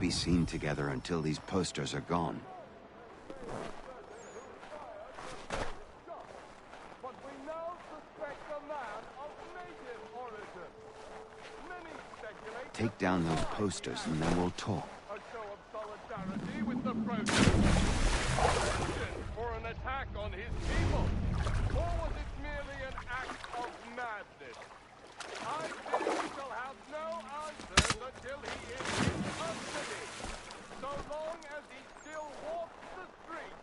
won't be seen together until these posters are gone. But we now suspect a man of native origin. Many speculate... Take down those posters and then we'll talk. A show of solidarity with the protesters. For an attack on his people. Or was it merely an act of madness? I think we shall have no answers until he is in custody. So long as he still walks the streets,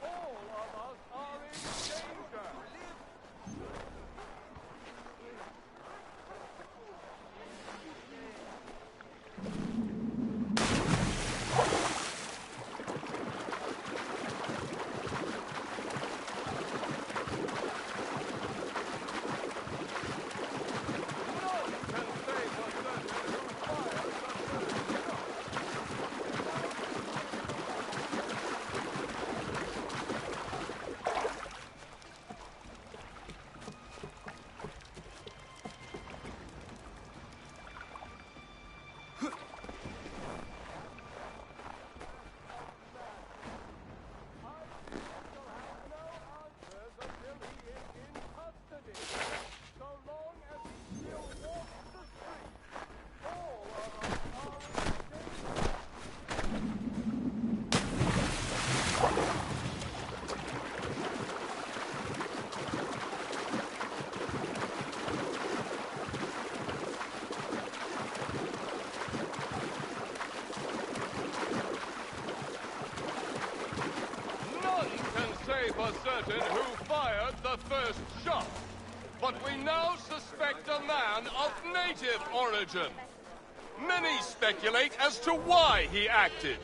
all of us are in danger. For certain who fired the first shot, but we now suspect a man of native origin. Many speculate as to why he acted.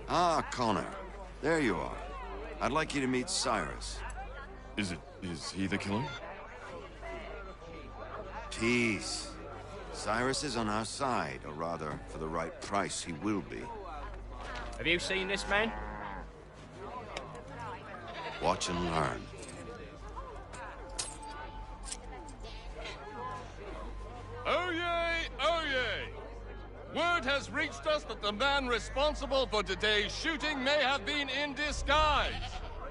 Ah, Connor. There you are. I'd like you to meet Cyrus. Is he the killer? Peace. Cyrus is on our side, or rather, for the right price, he will be. Have you seen this man? Watch and learn. Oh yay, oh yay! Word has reached us that the man responsible for today's shooting may have been in disguise.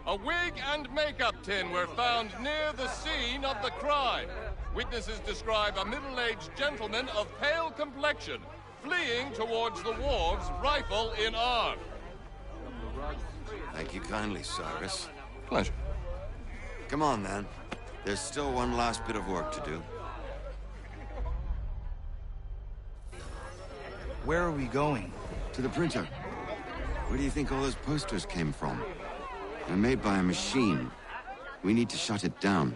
A wig and makeup tin were found near the scene of the crime. Witnesses describe a middle-aged gentleman of pale complexion fleeing towards the wharves, rifle in arm. Thank you kindly, Cyrus. Pleasure. Come on, then. There's still one last bit of work to do. Where are we going? To the printer. Where do you think all those posters came from? They're made by a machine. We need to shut it down.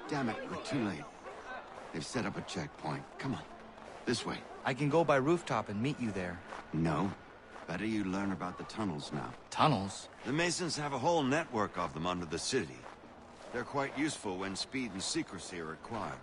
Damn it, we're too late. They've set up a checkpoint. Come on. This way. I can go by rooftop and meet you there. No. Better you learn about the tunnels now. Tunnels? The Masons have a whole network of them under the city. They're quite useful when speed and secrecy are required.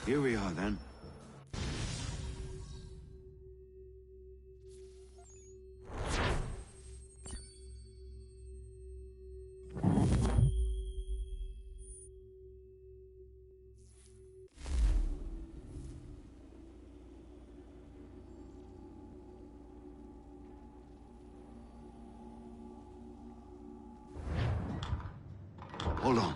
Here we are, then. Hold on.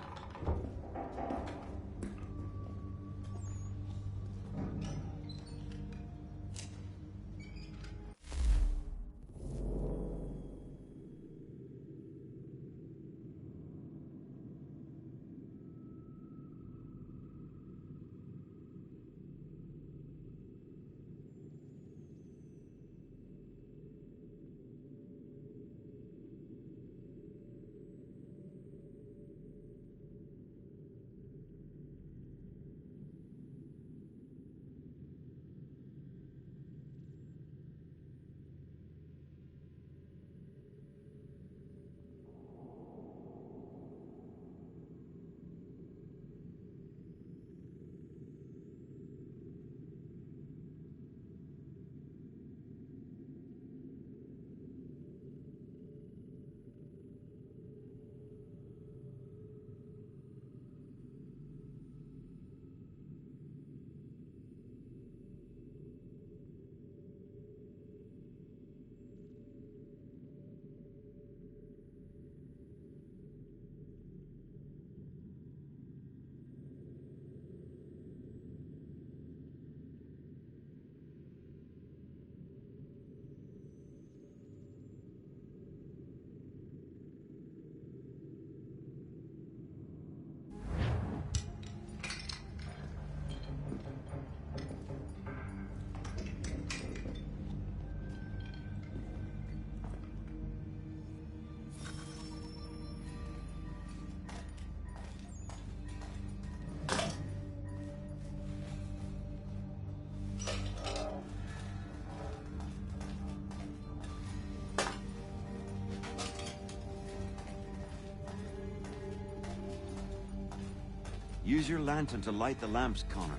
Use your lantern to light the lamps, Connor.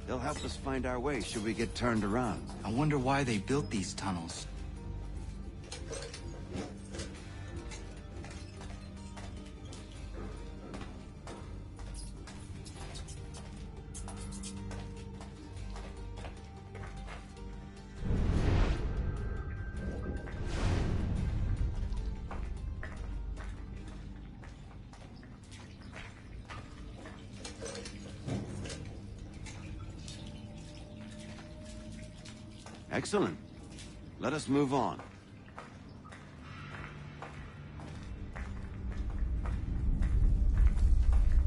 They'll help us find our way should we get turned around. I wonder why they built these tunnels. Excellent. Let us move on.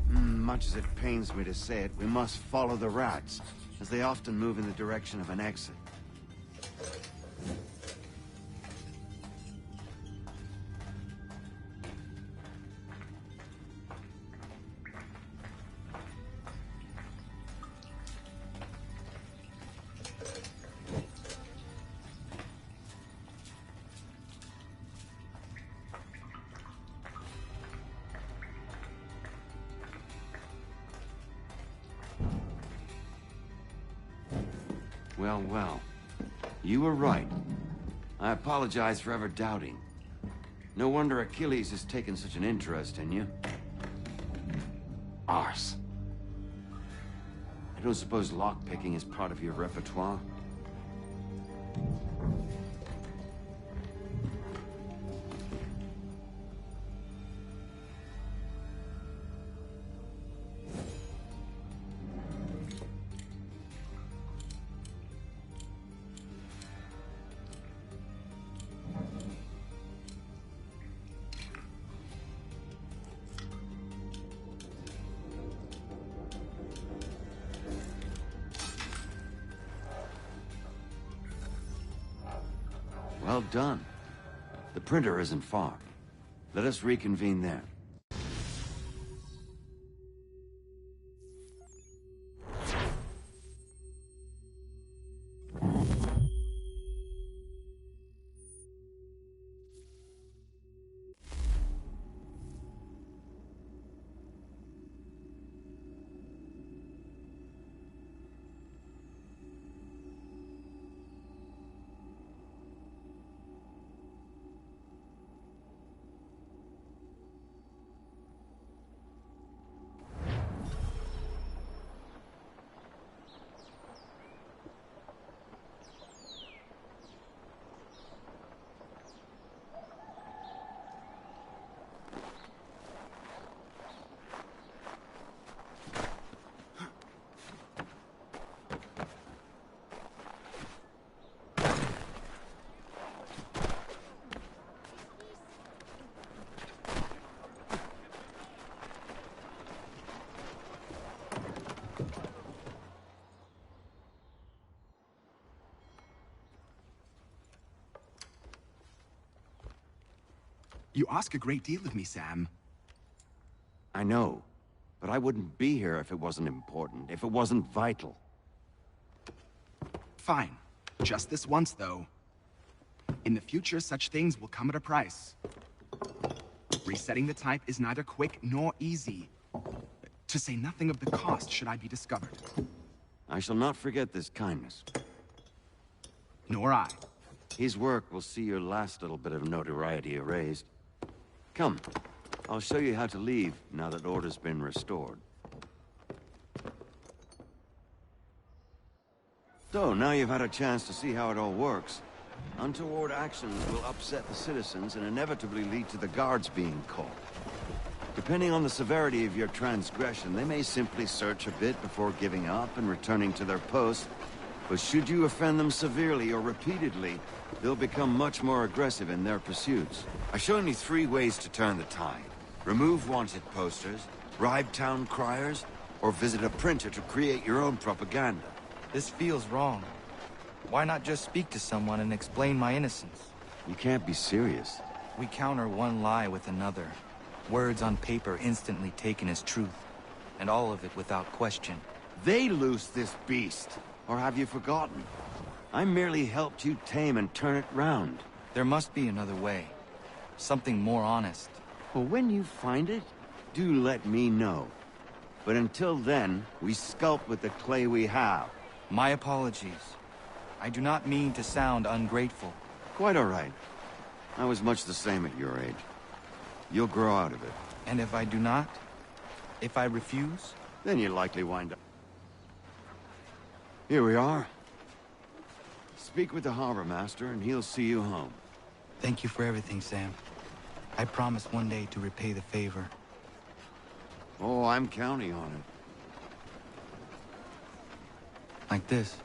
Much as it pains me to say it, we must follow the rats, as they often move in the direction of an exit. Well, well. You were right. I apologize for ever doubting. No wonder Achilles has taken such an interest in you. Arse. I don't suppose lockpicking is part of your repertoire? Well done. The printer isn't far. Let us reconvene there. You ask a great deal of me, Sam. I know, but I wouldn't be here if it wasn't important, if it wasn't vital. Fine. Just this once, though. In the future, such things will come at a price. Resetting the type is neither quick nor easy. To say nothing of the cost should I be discovered. I shall not forget this kindness. Nor I. His work will see your last little bit of notoriety erased. Come, I'll show you how to leave now that order's been restored. So, now you've had a chance to see how it all works. Untoward actions will upset the citizens and inevitably lead to the guards being caught. Depending on the severity of your transgression, they may simply search a bit before giving up and returning to their posts. But should you offend them severely or repeatedly, they'll become much more aggressive in their pursuits. I've shown you 3 ways to turn the tide. Remove wanted posters, bribe town criers, or visit a printer to create your own propaganda. This feels wrong. Why not just speak to someone and explain my innocence? You can't be serious. We counter one lie with another. Words on paper instantly taken as truth. And all of it without question. They loose this beast. Or have you forgotten? I merely helped you tame and turn it round. There must be another way. Something more honest. Well, when you find it, do let me know. But until then, we sculpt with the clay we have. My apologies. I do not mean to sound ungrateful. Quite all right. I was much the same at your age. You'll grow out of it. And if I do not? If I refuse? Then you'll likely wind up. Here we are. Speak with the harbor master and he'll see you home. Thank you for everything, Sam. I promise one day to repay the favor. Oh, I'm counting on it. Like this.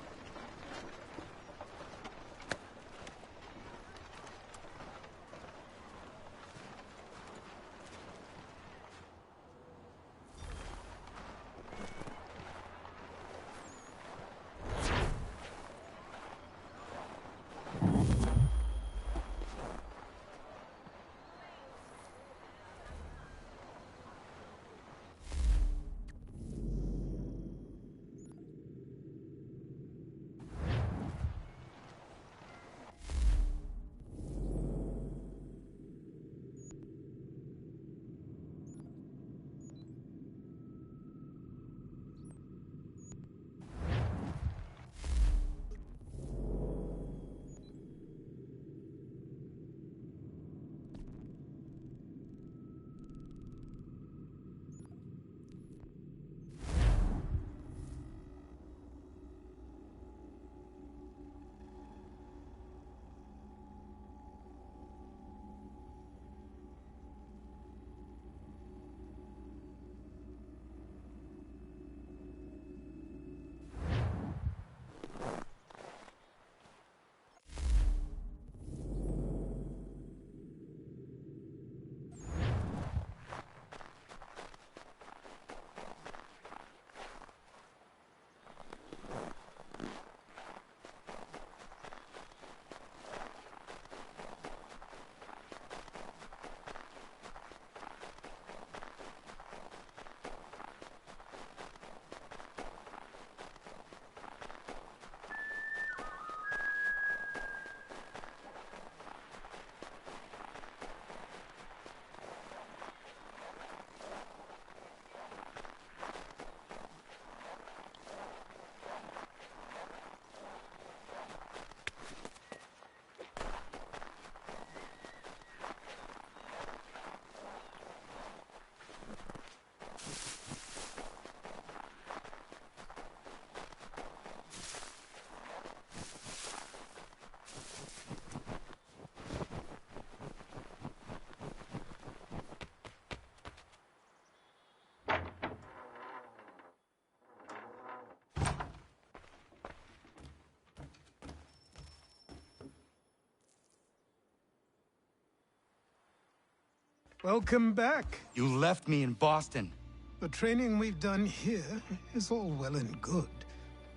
Welcome back. You left me in Boston. The training we've done here is all well and good,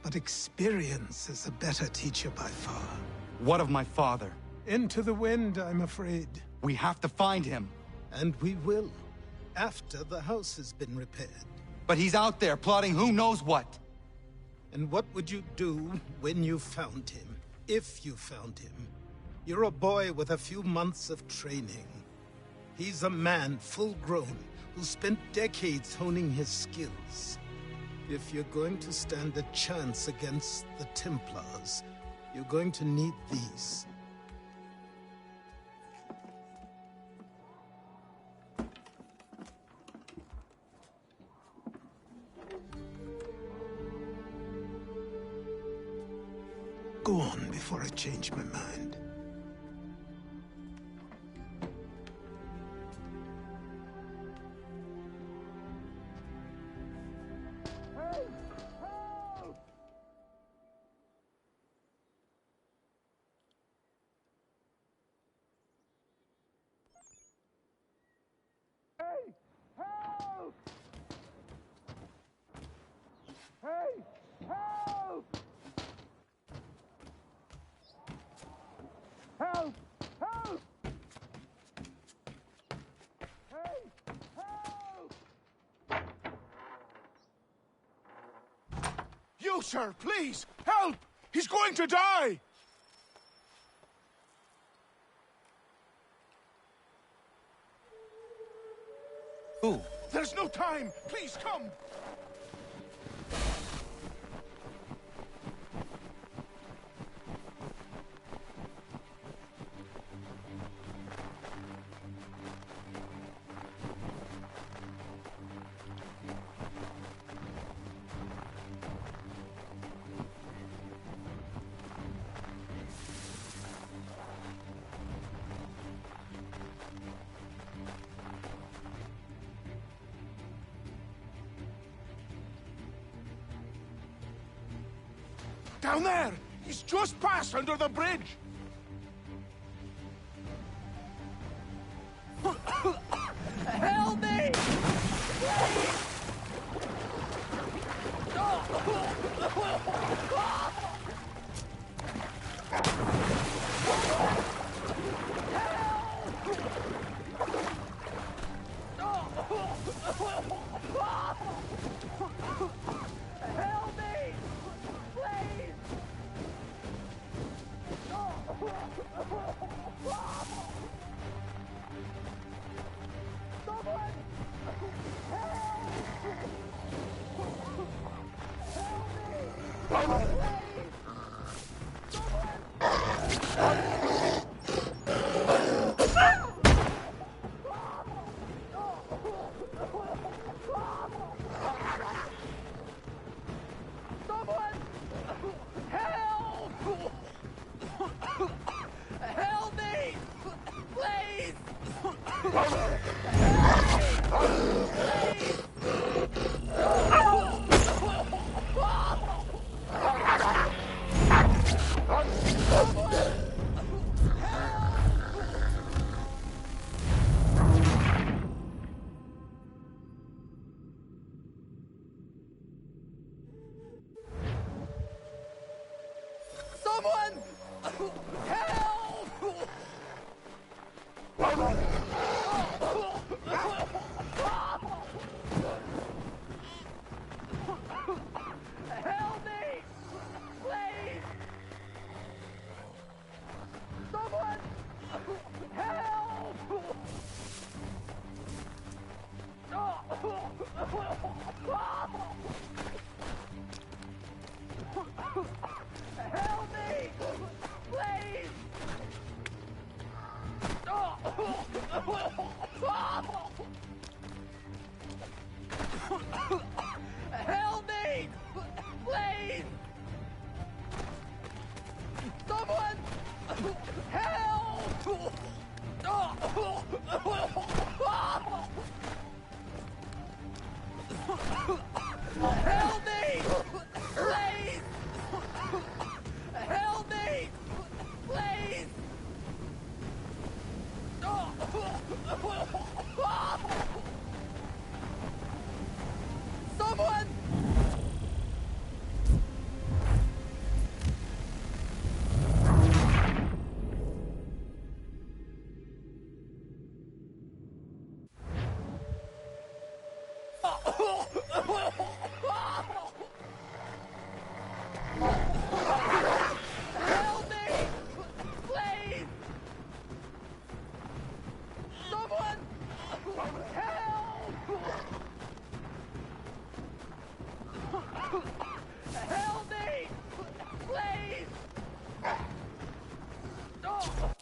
but experience is a better teacher by far. What of my father? Into the wind, I'm afraid. We have to find him. And we will, after the house has been repaired. But he's out there plotting who knows what. And what would you do when you found him? If you found him? You're a boy with a few months of training. He's a man, full-grown, who spent decades honing his skills. If you're going to stand a chance against the Templars, you're going to need these. Go on before I change my mind. You, sir, please, help! He's going to die! Who? There's no time! Please, come! Down there! He's just passed under the bridge! Help me! Help me! Please! Oh.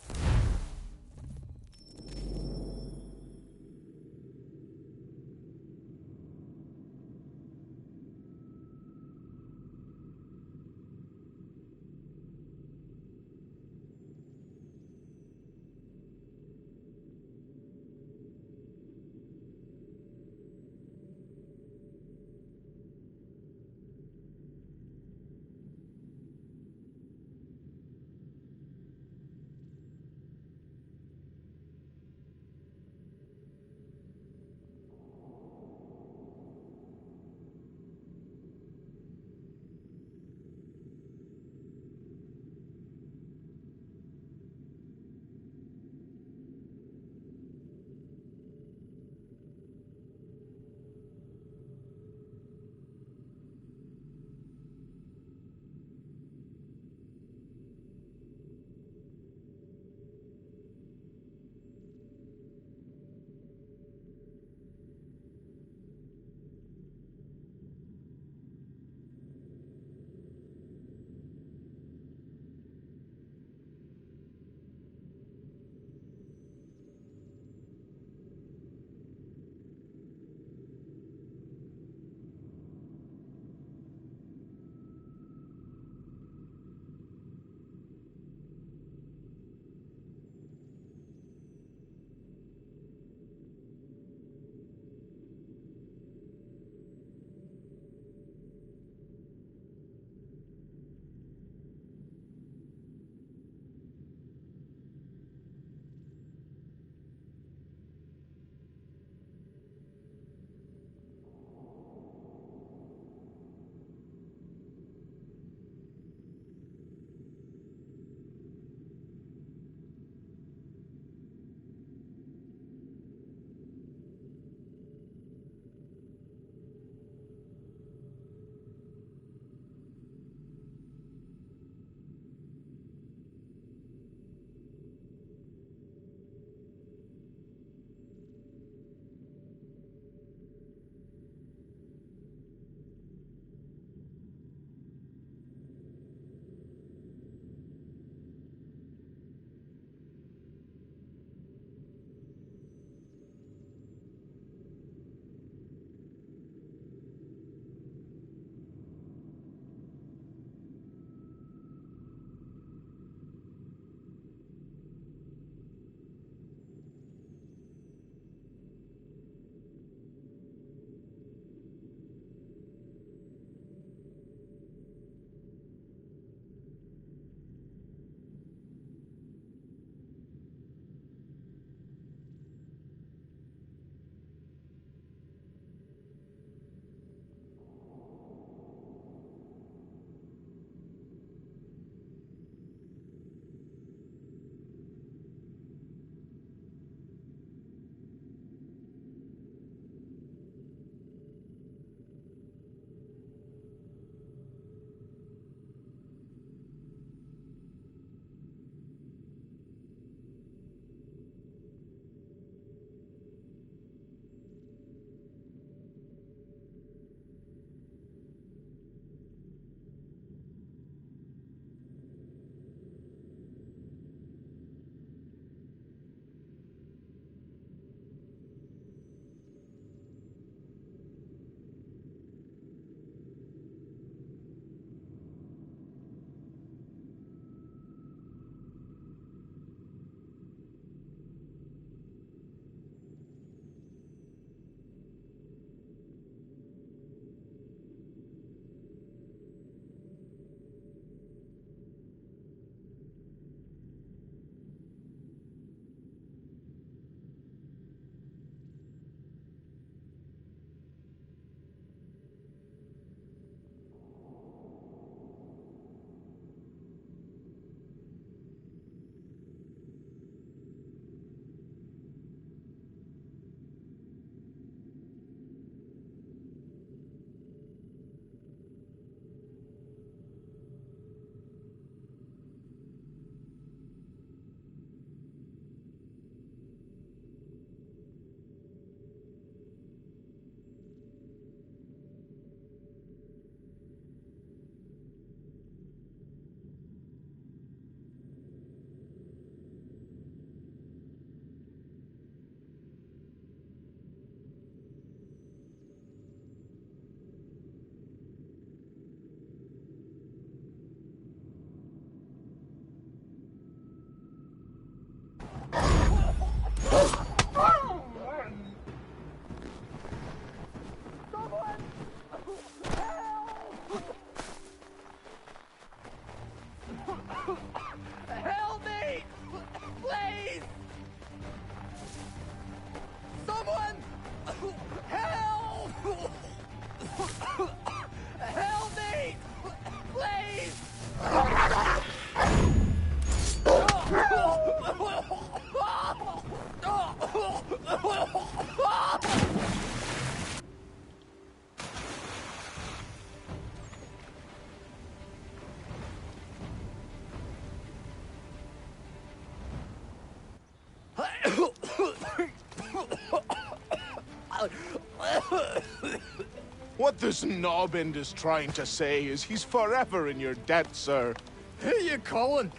What this knobend is trying to say is he's forever in your debt, sir. Who you calling?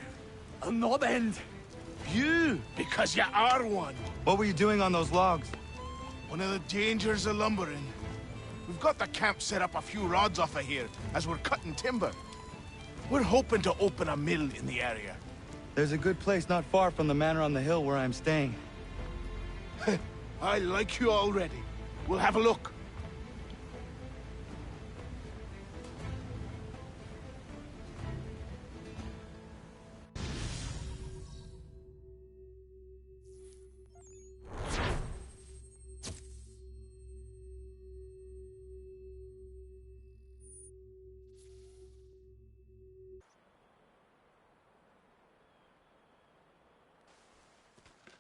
A knob end? You, because you are one. What were you doing on those logs? One of the dangers of lumbering. We've got the camp set up a few rods off of here, as we're cutting timber. We're hoping to open a mill in the area. There's a good place not far from the manor on the hill where I'm staying. I like you already. We'll have a look.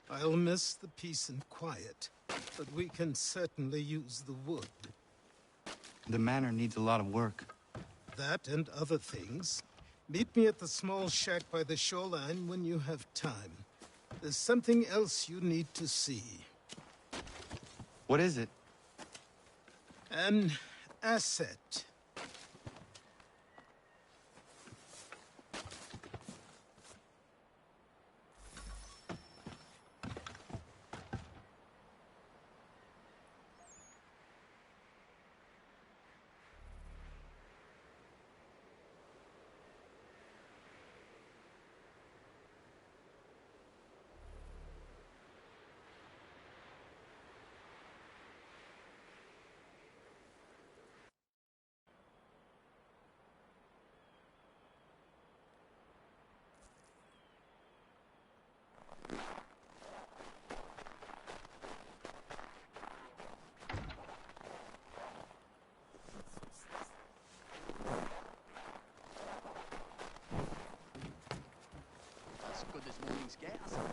I'll miss the peace and quiet, but we can certainly use the wood. The manor needs a lot of work. That and other things. Meet me at the small shack by the shoreline when you have time. There's something else you need to see. What is it? An asset. As good as mornings get, I suppose.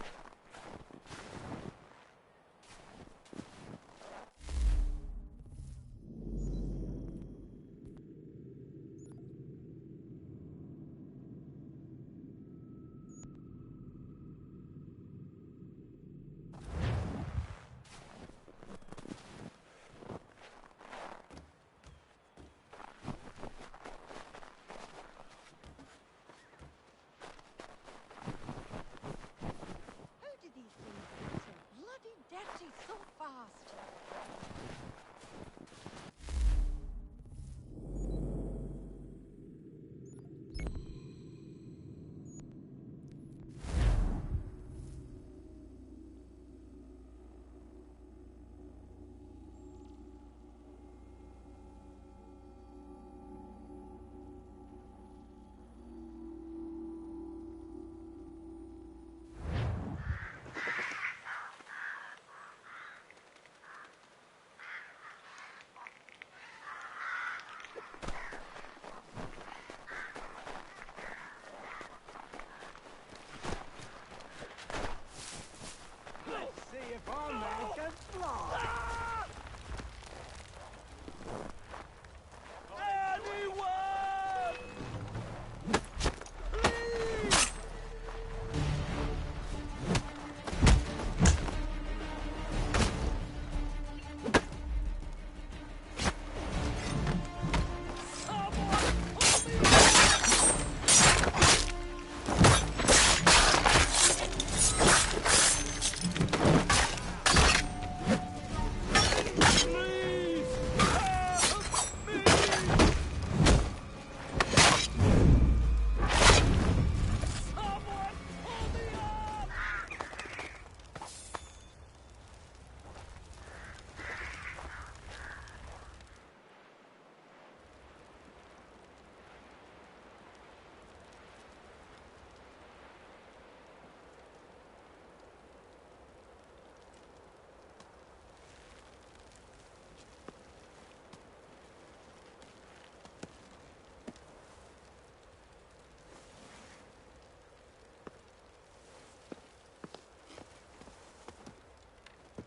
How did these things get so bloody dirty so fast? Let's see if our man can fly. Anyone! Please!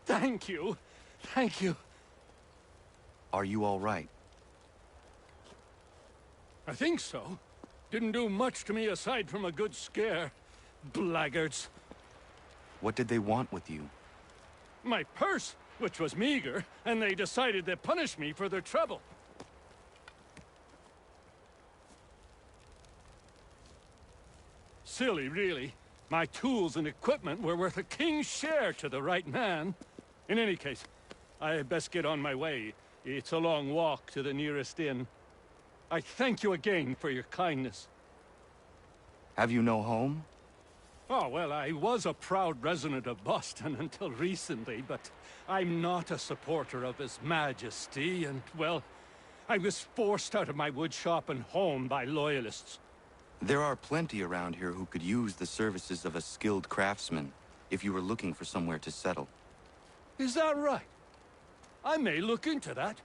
Thank you. Thank you. Are you all right? I think so. Didn't do much to me aside from a good scare. Blackguards. What did they want with you? My purse, which was meager, and they decided to punish me for their trouble. Silly, really. My tools and equipment were worth a king's share to the right man. In any case, I had best get on my way. It's a long walk to the nearest inn. I thank you again for your kindness. Have you no home? Oh, well, I was a proud resident of Boston until recently, but I'm not a supporter of His Majesty, and, well, I was forced out of my woodshop and home by loyalists. There are plenty around here who could use the services of a skilled craftsman, if you were looking for somewhere to settle. Is that right? I may look into that.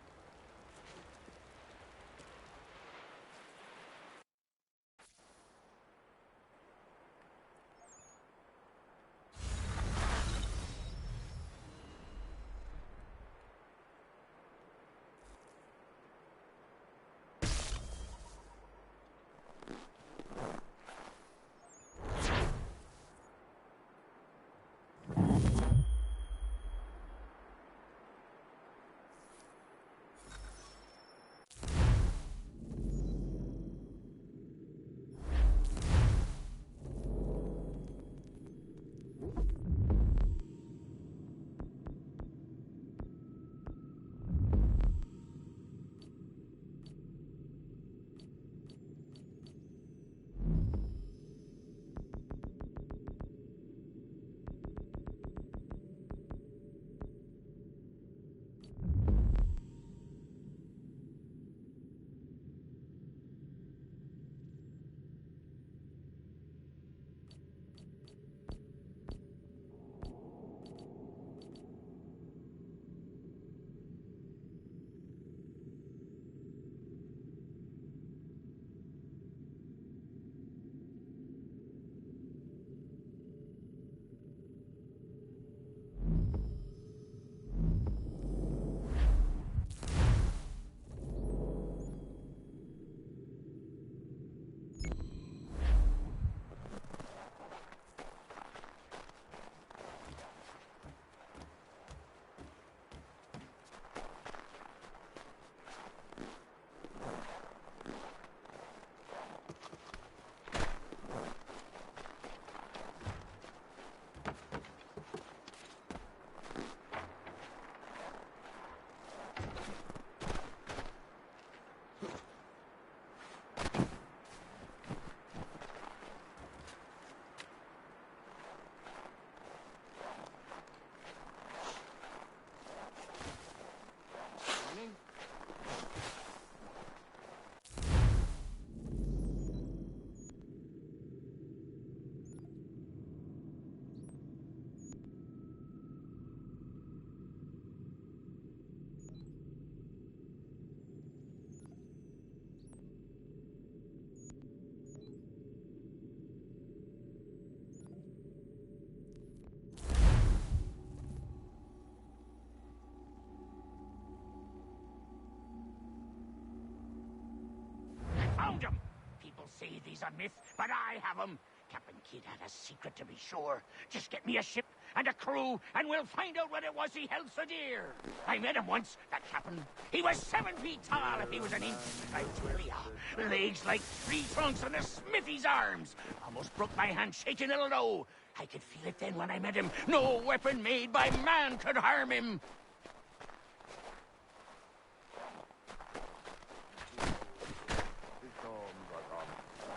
Found him! People say he's a myth, but I have him. Captain Kidd had a secret, to be sure. Just get me a ship and a crew, and we'll find out what it was he held so dear. I met him once, that captain. He was 7 feet tall if he was an inch. I tell ya, legs like tree trunks and a smithy's arms. Almost broke my hand shaking it'll know. I could feel it then when I met him. No weapon made by man could harm him.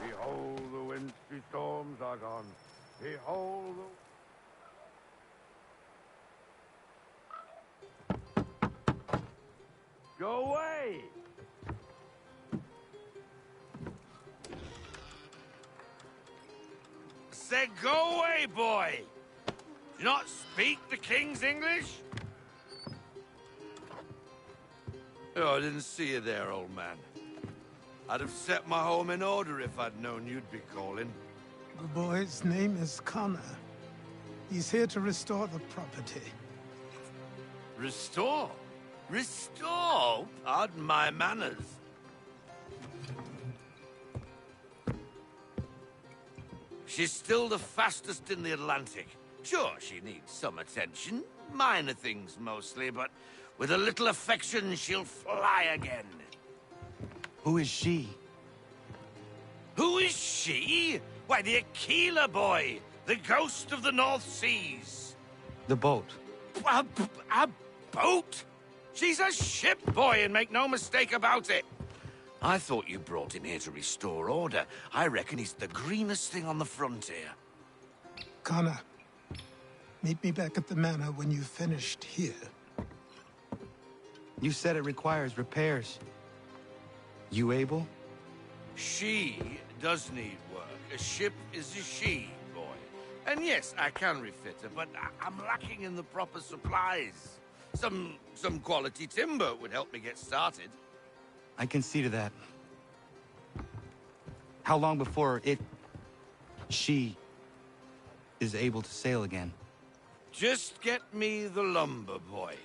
Behold, the wintry storms are gone. Behold, Go away! Said go away, boy! Do you not speak the King's English? Oh, I didn't see you there, old man. I'd have set my home in order if I'd known you'd be calling. The boy's name is Connor. He's here to restore the property. Restore? Restore? Pardon my manners. She's still the fastest in the Atlantic. Sure, she needs some attention. Minor things mostly, but with a little affection, she'll fly again. Who is she? Who is she? Why, the Aquila boy, the ghost of the North Seas. The boat. A boat? She's a ship boy, and make no mistake about it. I thought you brought him here to restore order. I reckon he's the greenest thing on the frontier. Connor, meet me back at the manor when you've finished here. You said it requires repairs. You able? She does need work. A ship is a she, boy. And yes, I can refit her, but I'm lacking in the proper supplies. Some quality timber would help me get started. I can see to that. How long before she is able to sail again? Just get me the lumber, boy.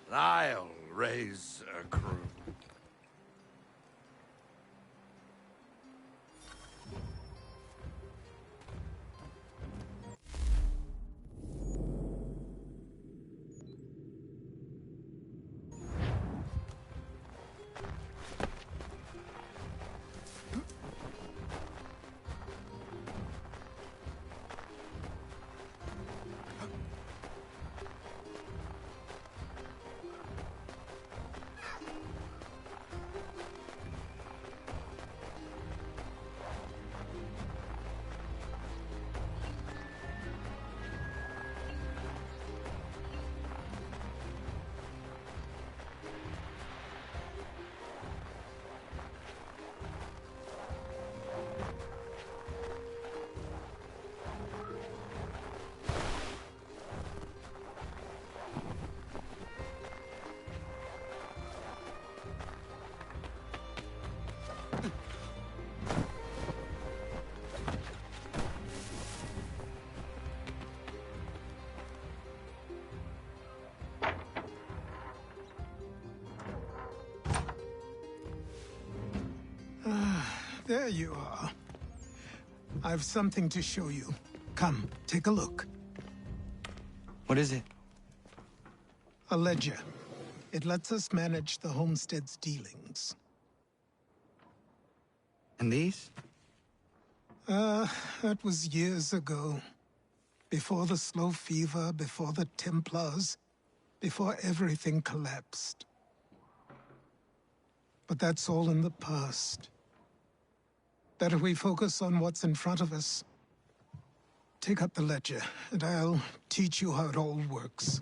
I'll raise a crew. There you are. I've something to show you. Come, take a look. What is it? A ledger. It lets us manage the homestead's dealings. And these? That was years ago. Before the slow fever, before the Templars, before everything collapsed. But that's all in the past. Better we focus on what's in front of us. Take up the ledger, and I'll teach you how it all works.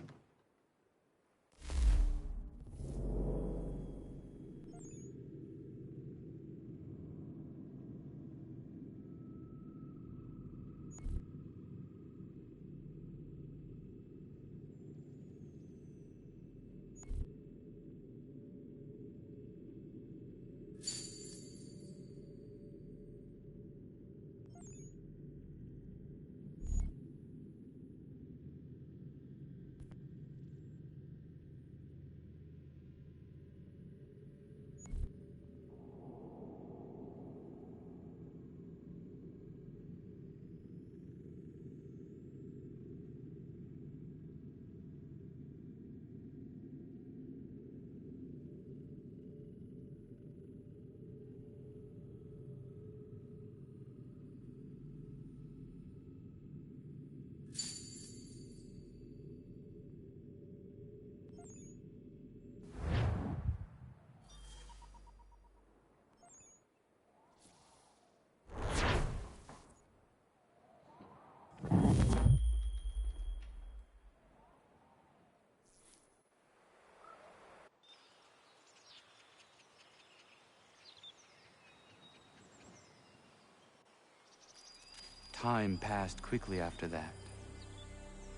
Time passed quickly after that.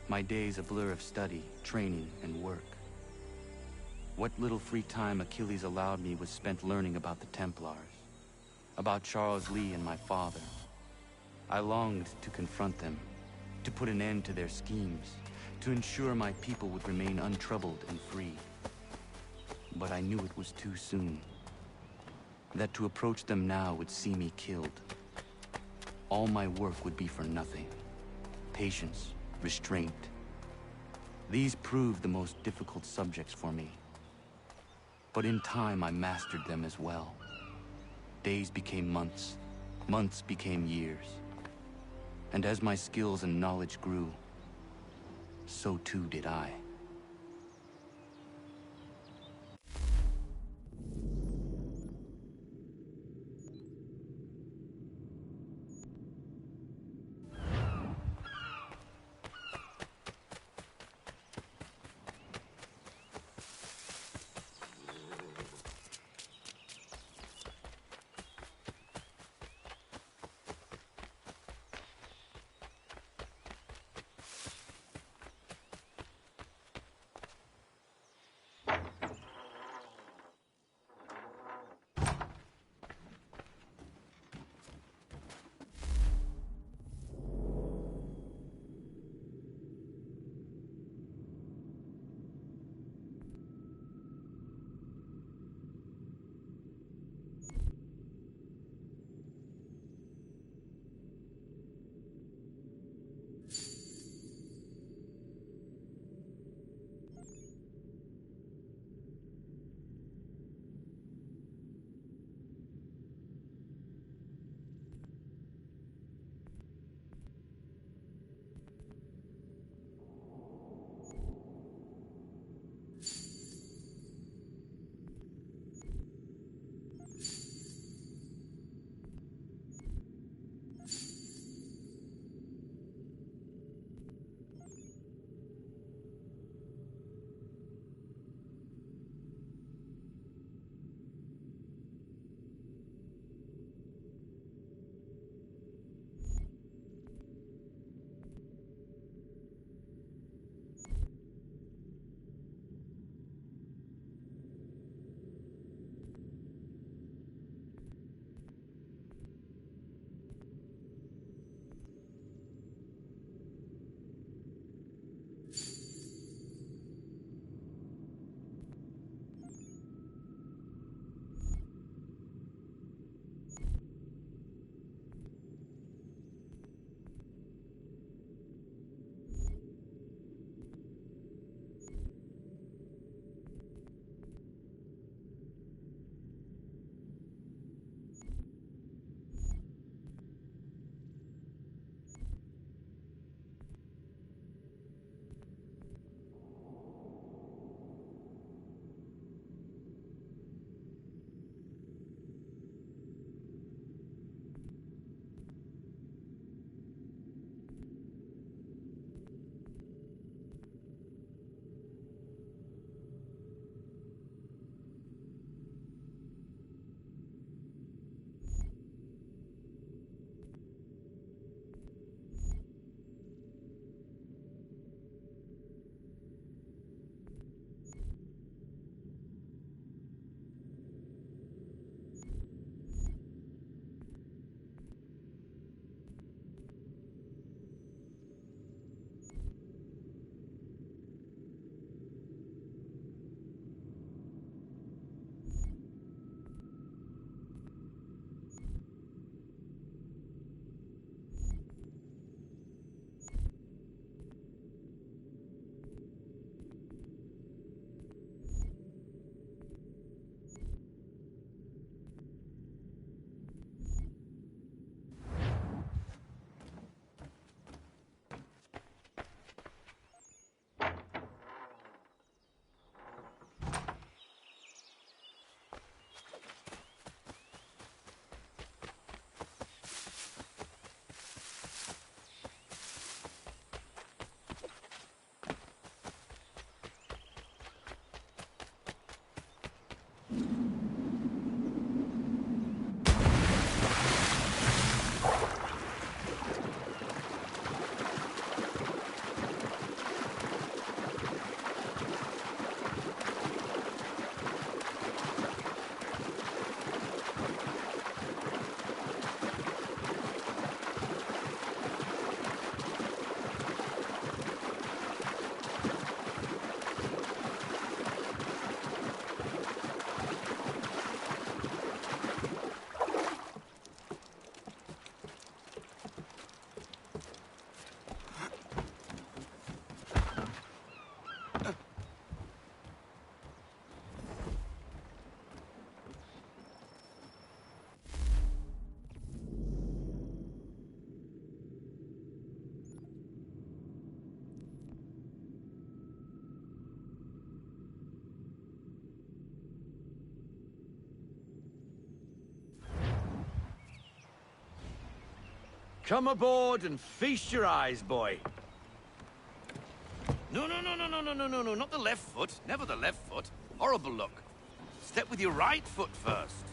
My days a blur of study, training, and work. What little free time Achilles allowed me was spent learning about the Templars, about Charles Lee and my father. I longed to confront them, to put an end to their schemes, to ensure my people would remain untroubled and free. But I knew it was too soon, that to approach them now would see me killed. All my work would be for nothing. Patience, restraint. These proved the most difficult subjects for me. But in time, I mastered them as well. Days became months, months became years. And as my skills and knowledge grew, so too did I. Come aboard and feast your eyes, boy. No, not the left foot. Never the left foot. Horrible look. Step with your right foot first.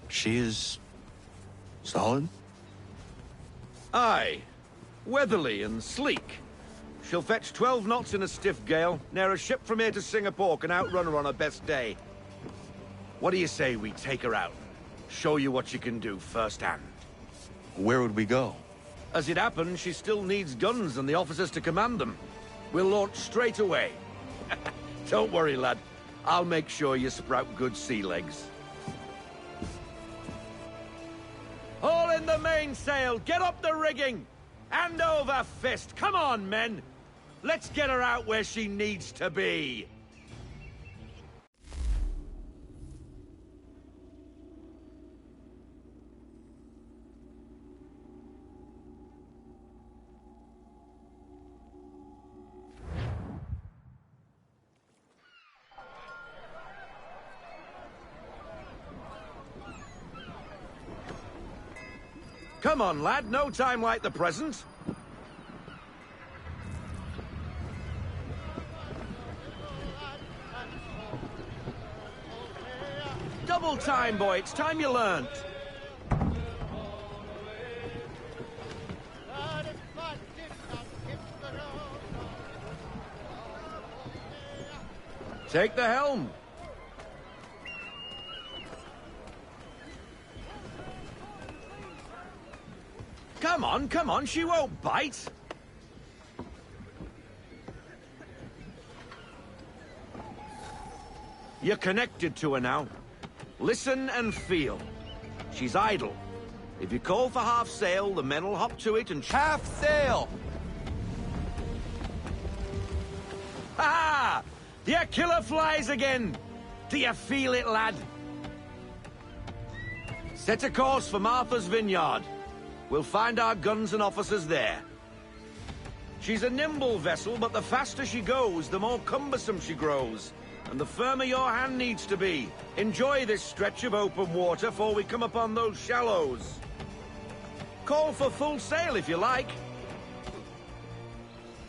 She is... solid? Aye. Weatherly and sleek. She'll fetch 12 knots in a stiff gale, ne'er a ship from here to Singapore can outrun her on her best day. What do you say we take her out? Show you what she can do firsthand. Where would we go? As it happens, she still needs guns and the officers to command them. We'll launch straight away. Don't worry, lad. I'll make sure you sprout good sea legs. All in the mainsail! Get up the rigging! Hand over fist! Come on, men! Let's get her out where she needs to be! Come on, lad. No time like the present. Double time, boy. It's time you learned. Take the helm. Come on, she won't bite. You're connected to her now. Listen and feel. She's idle. If you call for half sail, the men will hop to it and... Half sail! Ha! The killer flies again! Do you feel it, lad? Set a course for Martha's Vineyard. We'll find our guns and officers there. She's a nimble vessel, but the faster she goes, the more cumbersome she grows. And the firmer your hand needs to be. Enjoy this stretch of open water before we come upon those shallows. Call for full sail if you like.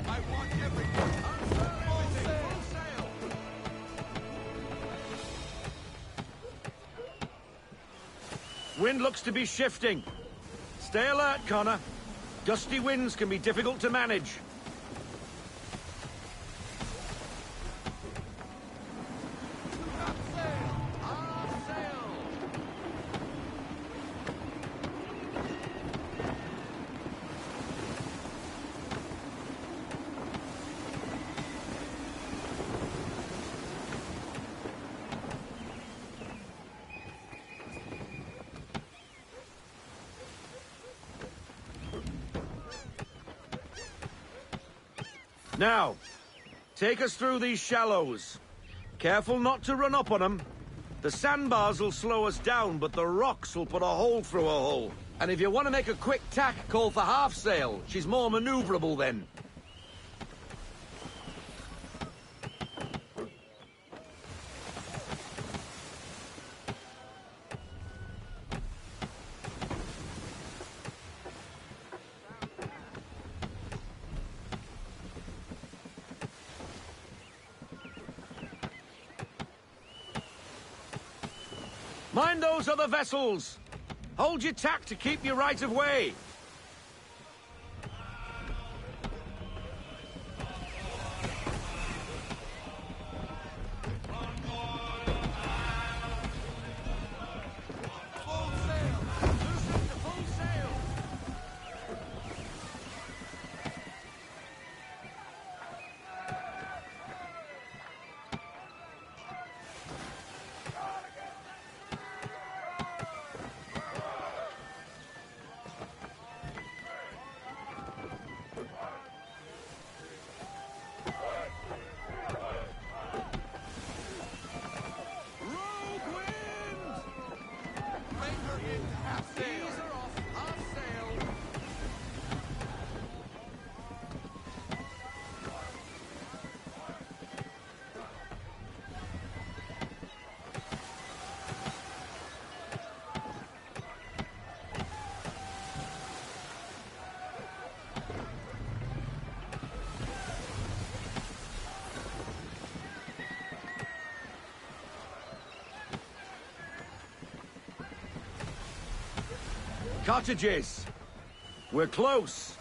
I want everything. Full sail. Wind looks to be shifting. Stay alert, Connor. Gusty winds can be difficult to manage. Now, take us through these shallows. Careful not to run up on them. The sandbars will slow us down, but the rocks will put a hole through a hull. And if you want to make a quick tack, call for half sail. She's more maneuverable then. Mind those other vessels! Hold your tack to keep your right of way! Cottages! We're close!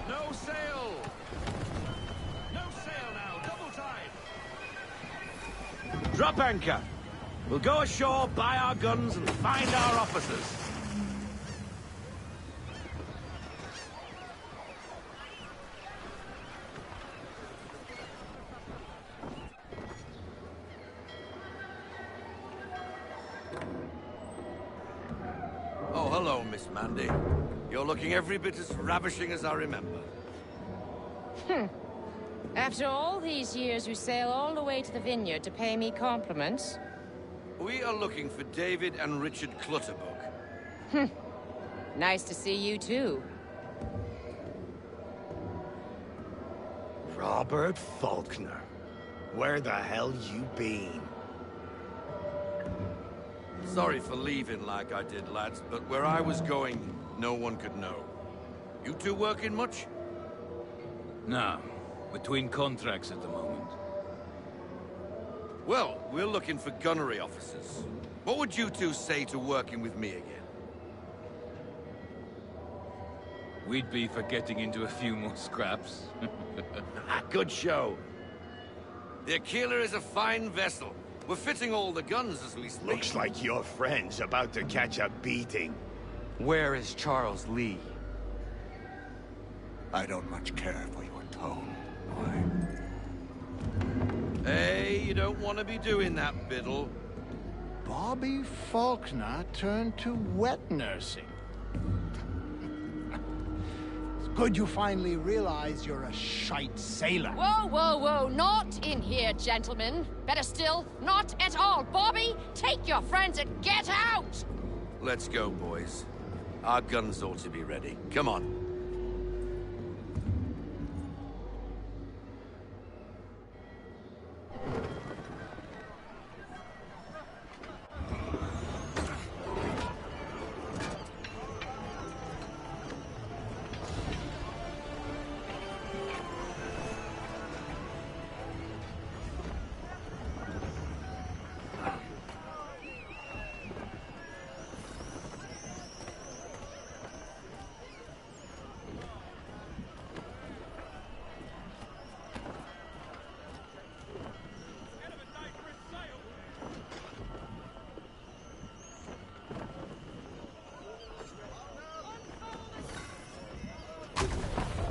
No sail! No sail now, double tide! Drop anchor! We'll go ashore, buy our guns, and find our officers. Oh, hello, Miss Mandy. You're looking every bit as ravishing as I remember. After all these years, you sail all the way to the vineyard to pay me compliments? We are looking for David and Richard Clutterbuck. Nice to see you, too. Robert Faulkner. Where the hell you been? Sorry for leaving like I did, lads, but where I was going, no one could know. You two working much? No. Between contracts at the moment. Well, we're looking for gunnery officers. What would you two say to working with me again? We'd be for getting into a few more scraps. Good show. The Aquila is a fine vessel. We're fitting all the guns as we speak. Looks like your friend's about to catch a beating. Where is Charles Lee? I don't much care for your tone, boy. Hey, you don't want to be doing that, Biddle. Bobby Faulkner turned to wet nursing. It's good you finally realize you're a shite sailor. Whoa, whoa, whoa, not in here, gentlemen. Better still, not at all. Bobby, take your friends and get out! Let's go, boys. Our guns ought to be ready. Come on.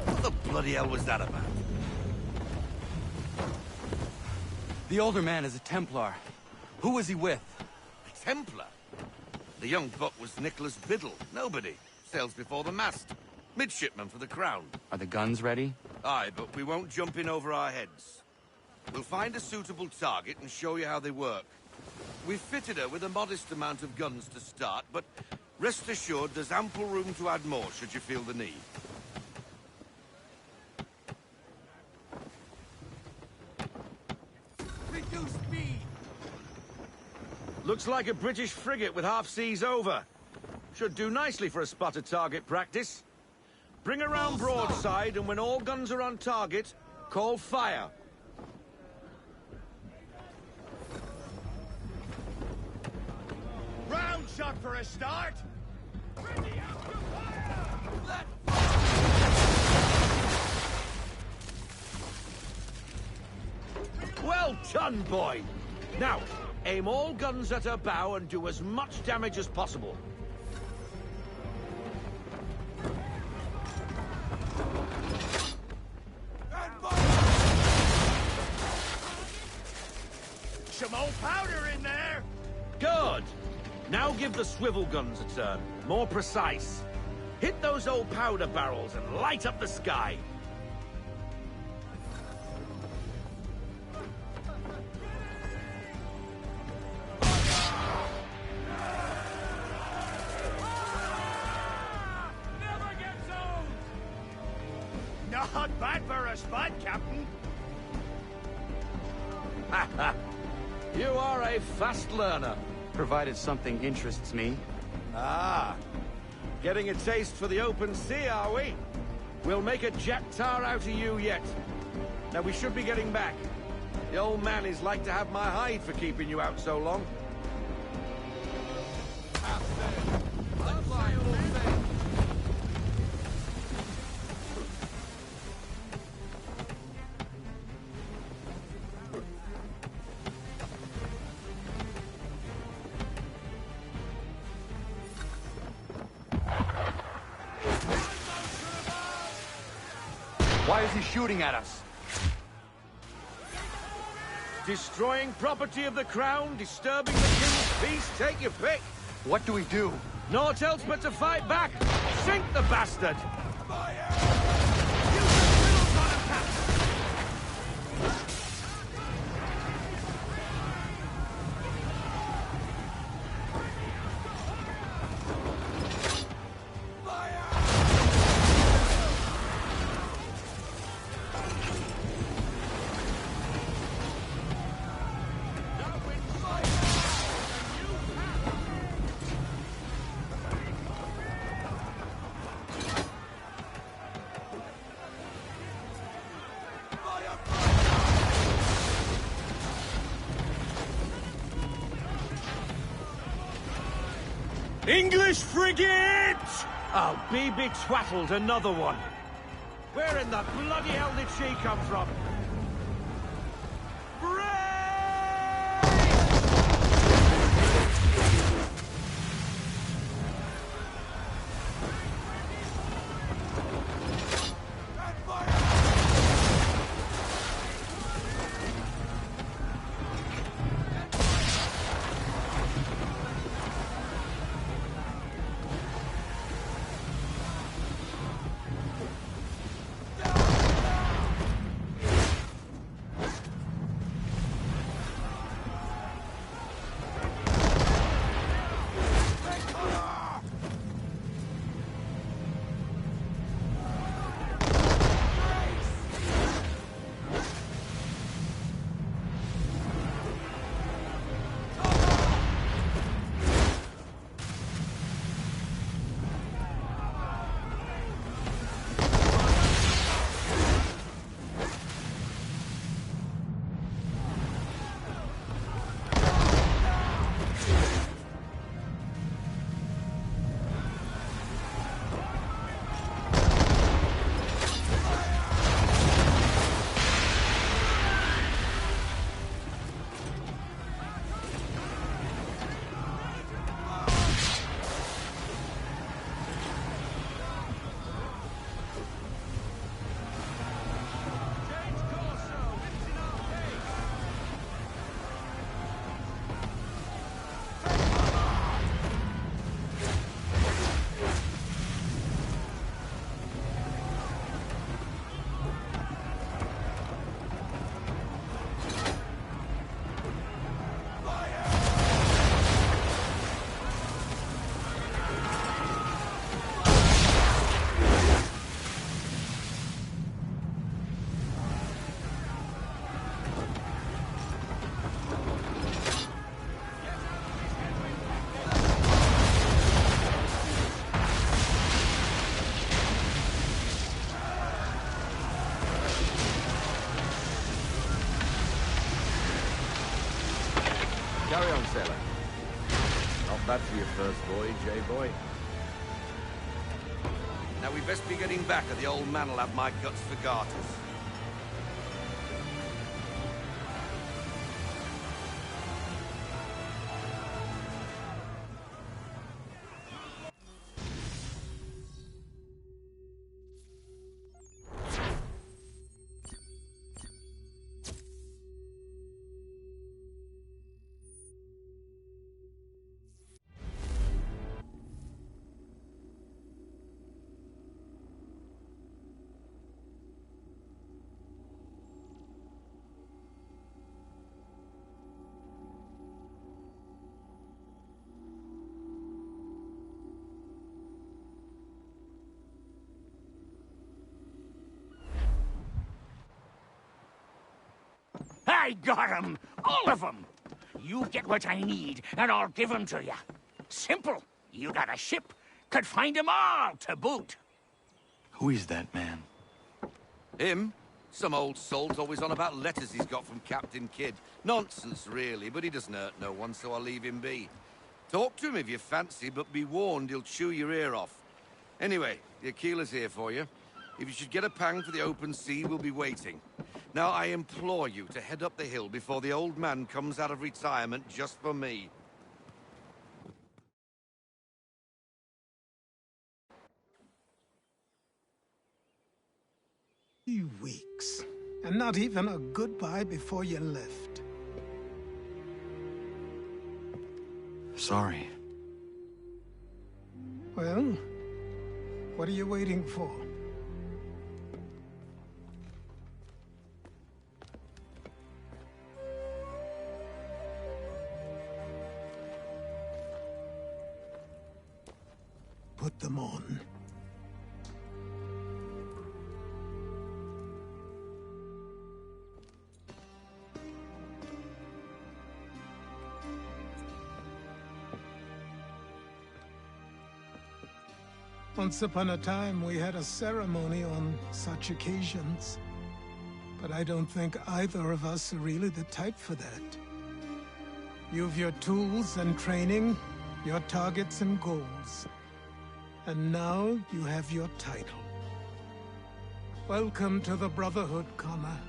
What the bloody hell was that about? The older man is a Templar. Who was he with? A Templar? The young buck was Nicholas Biddle. Nobody. Sails before the mast. Midshipman for the Crown. Are the guns ready? Aye, but we won't jump in over our heads. We'll find a suitable target and show you how they work. We've fitted her with a modest amount of guns to start, but rest assured there's ample room to add more should you feel the need. Reduce speed! Looks like a British frigate with half seas over. Should do nicely for a spotted target practice. Bring around broadside, and when all guns are on target, call fire. Round shot for a start! Well done, boy! Now, aim all guns at her bow and do as much damage as possible. Some old powder in there! Good! Now give the swivel guns a turn. More precise. Hit those old powder barrels and light up the sky. Not bad for a spot, Captain. You are a fast learner. Provided something interests me. Ah, getting a taste for the open sea, are we? We'll make a jack tar out of you yet. Now we should be getting back. The old man is like to have my hide for keeping you out so long. Why is he shooting at us? Destroying property of the crown, disturbing the king's peace, take your pick. What do we do? Naught else but to fight back. Sink the bastard! English frigate! I'll be betwattled, another one. Where in the bloody hell did she come from? Carry on, sailor. Not bad for your first voyage, eh, boy? Now we best be getting back, or the old man'll have my guts for garters. I got 'em! All of 'em! You get what I need, and I'll give 'em to you. Simple. You got a ship, could find 'em all to boot. Who is that man? Him? Some old salt always on about letters he's got from Captain Kidd. Nonsense, really, but he doesn't hurt no one, so I'll leave him be. Talk to him if you fancy, but be warned he'll chew your ear off. Anyway, the Aquila's here for you. If you should get a pang for the open sea, we'll be waiting. Now, I implore you to head up the hill before the old man comes out of retirement just for me. Weeks. And not even a goodbye before you left. Sorry. Well, what are you waiting for? Put them on. Once upon a time, we had a ceremony on such occasions. But I don't think either of us are really the type for that. You've your tools and training, your targets and goals. And now you have your title. Welcome to the Brotherhood, Connor.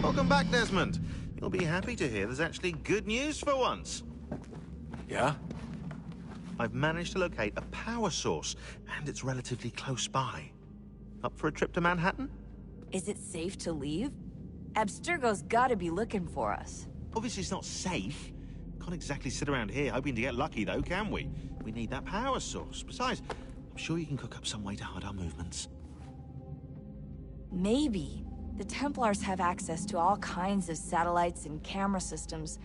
Welcome back, Desmond. You'll be happy to hear there's actually good news for once. Yeah? I've managed to locate a power source, and it's relatively close by. Up for a trip to Manhattan? Is it safe to leave? Abstergo's gotta be looking for us. Obviously it's not safe. Can't exactly sit around here hoping to get lucky, though, can we? We need that power source. Besides, I'm sure you can cook up some way to hide our movements. Maybe. The Templars have access to all kinds of satellites and camera systems.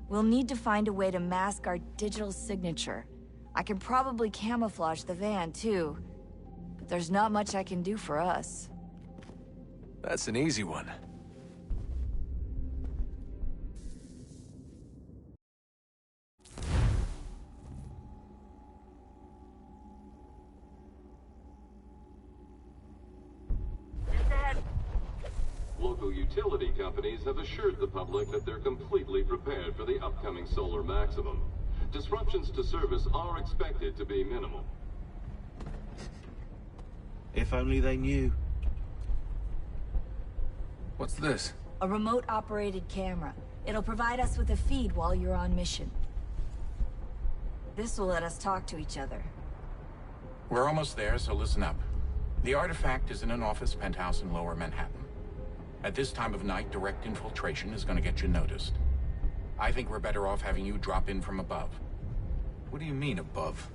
We'll need to find a way to mask our digital signature. I can probably camouflage the van, too. But there's not much I can do for us. That's an easy one. Local utility companies have assured the public that they're completely prepared for the upcoming solar maximum. Disruptions to service are expected to be minimal. If only they knew. What's this? A remote-operated camera. It'll provide us with a feed while you're on mission. This will let us talk to each other. We're almost there, so listen up. The artifact is in an office penthouse in Lower Manhattan. At this time of night, direct infiltration is going to get you noticed. I think we're better off having you drop in from above. What do you mean, above?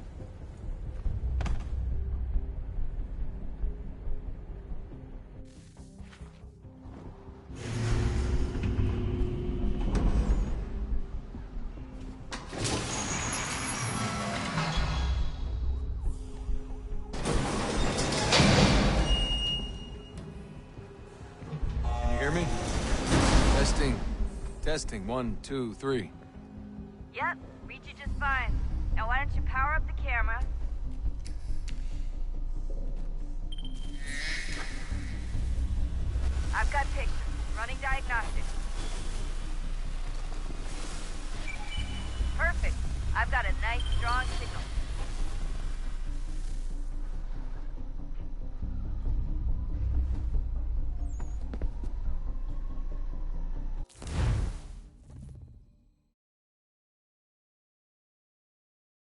Testing, 1, 2, 3. Yep, read you just fine. Now why don't you power up the